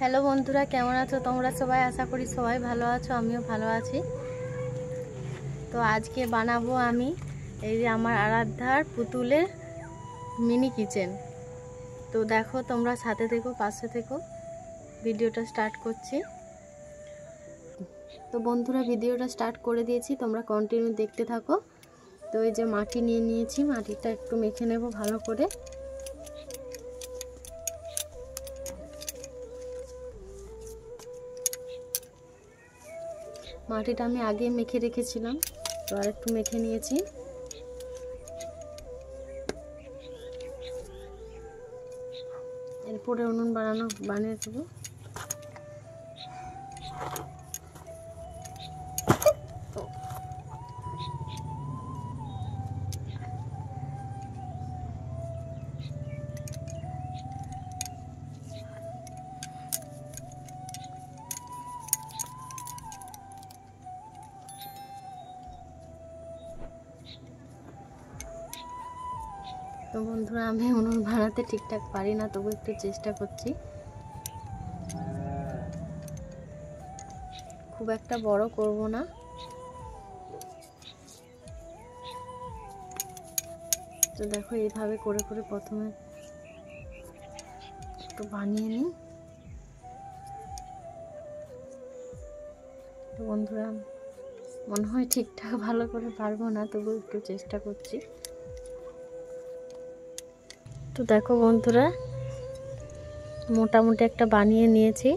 Hello বন্ধুরা, কেমন আছো তোমরা সবাই? আশা করি সবাই ভালো আছো, আমিও ভালো আছি। তো আজকে বানাবো আমি এই যে আমার আরাধ্যার পুতুলের মিনি কিচেন। তো দেখো, তোমরা সাথে থেকো, পাশে থেকো, ভিডিওটা স্টার্ট করছি। তো বন্ধুরা, ভিডিওটা স্টার্ট করে দিয়েছি, তোমরা কন্টিনিউ দেখতে থাকো। তো এই যে মাটি নিয়ে নিয়েছি, মাটিটা একটু মেখে নেব ভালো করে। মাটিটা আমি আগে মেখে রেখেছিলাম, তো আর একটু মেখে নিয়েছি। এরপরে উনুন বানিয়ে দেবো। তো বন্ধুরা, আমি উনুন বানাতে ঠিকঠাক পারি না, তবু একটু চেষ্টা করছি। খুব একটা বড় করব না। তো দেখো, এইভাবে করে করে প্রথমে একটু বানিয়ে নিই। তো বন্ধুরা, মনে হয় ঠিকঠাক ভালো করে পারবো না, তবু একটু চেষ্টা করছি। তো দেখো বন্ধুরা, মোটামুটি একটা বানিয়ে নিয়েছি।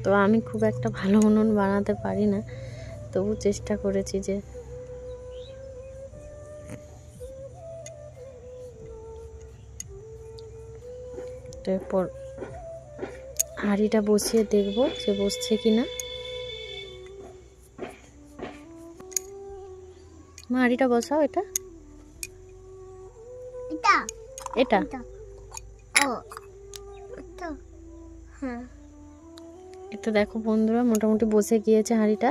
তো আমি খুব একটা ভালো উনুন বানাতে পারি না, তবু চেষ্টা করেছি যে এরপর হাঁড়িটা বসিয়ে দেখবো যে বসছে কিনা। হাঁড়িটা বসাও। এটা এটা হ্যাঁ, এটা দেখো বন্ধুরা, মোটামুটি বসে গিয়েছে হাঁড়িটা।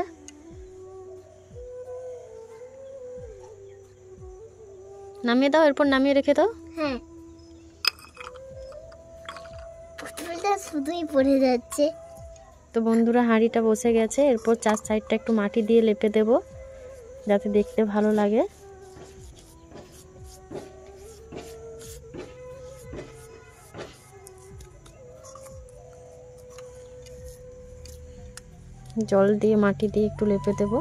নামিয়ে দাও, এরপর নামিয়ে রেখে দাও। হ্যাঁ, শুধুই পড়ে যাচ্ছে। তো বন্ধুরা, হাঁড়িটা বসে গেছে। এরপর চার সাইডটা একটু মাটি দিয়ে লেপে দেব, যাতে দেখতে ভালো লাগে। জল দিয়ে মাটি দিয়ে একটু লেপে দেব।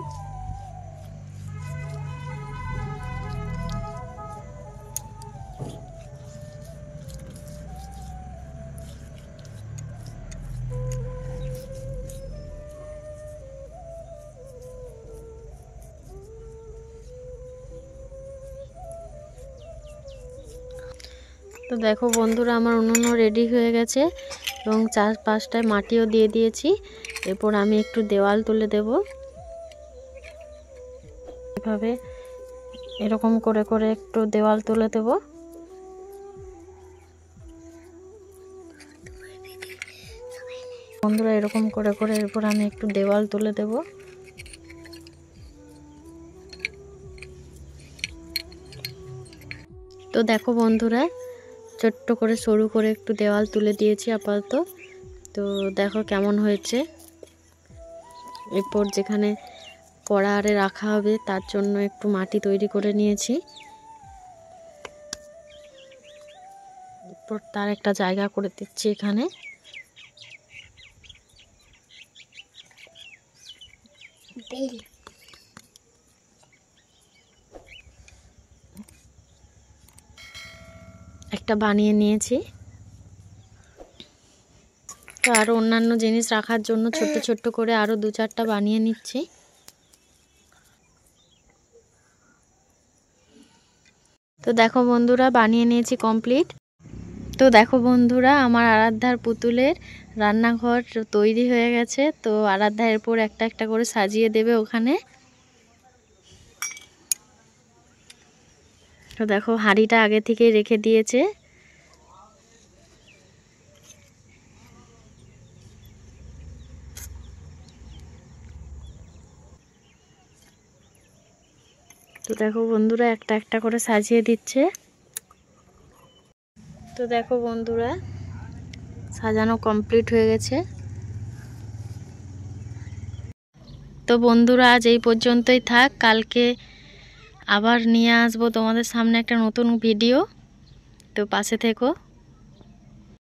তো দেখো বন্ধুরা, আমার উনুনও রেডি হয়ে গেছে এবং চারপাশটায় মাটিও দিয়ে দিয়েছি। এরপর আমি একটু দেওয়াল তুলে দেব। এভাবে এরকম করে করে একটু দেওয়াল তুলে দেব। বন্ধুরা, এরকম করে করে এরপর আমি একটু দেওয়াল তুলে দেব। তো দেখো বন্ধুরা, ছোট্ট করে সরু করে একটু দেওয়াল তুলে দিয়েছি আপাতত। তো দেখো কেমন হয়েছে। এরপর যেখানে কড়া আরে রাখা হবে তার জন্য একটু মাটি তৈরি করে নিয়েছি। এরপর তার একটা জায়গা করে দিচ্ছি এখানে। একটা বানিয়ে নিয়েছি। তো আরো অন্যান্য জিনিস রাখার জন্য ছোট্ট ছোট্ট করে আরো দু চারটা বানিয়ে নিচ্ছি। তো দেখো বন্ধুরা, বানিয়ে নিয়েছি কমপ্লিট। তো দেখো বন্ধুরা, আমার আরাধ্যার পুতুলের রান্নাঘর তৈরি হয়ে গেছে। তো আরাধ্যা এরপর একটা একটা করে সাজিয়ে দেবে ওখানে। তো দেখো, হাঁড়িটা আগে থেকেই রেখে দিয়েছে। তো দেখো বন্ধুরা, একটা একটা করে সাজিয়ে দিচ্ছে। তো দেখো বন্ধুরা, সাজানো কমপ্লিট হয়ে গেছে। তো বন্ধুরা আজ এই পর্যন্তই থাক, কালকে আবার নিয়ে আসবো তোমাদের সামনে একটা নতুন ভিডিও। তো পাশে থেকো।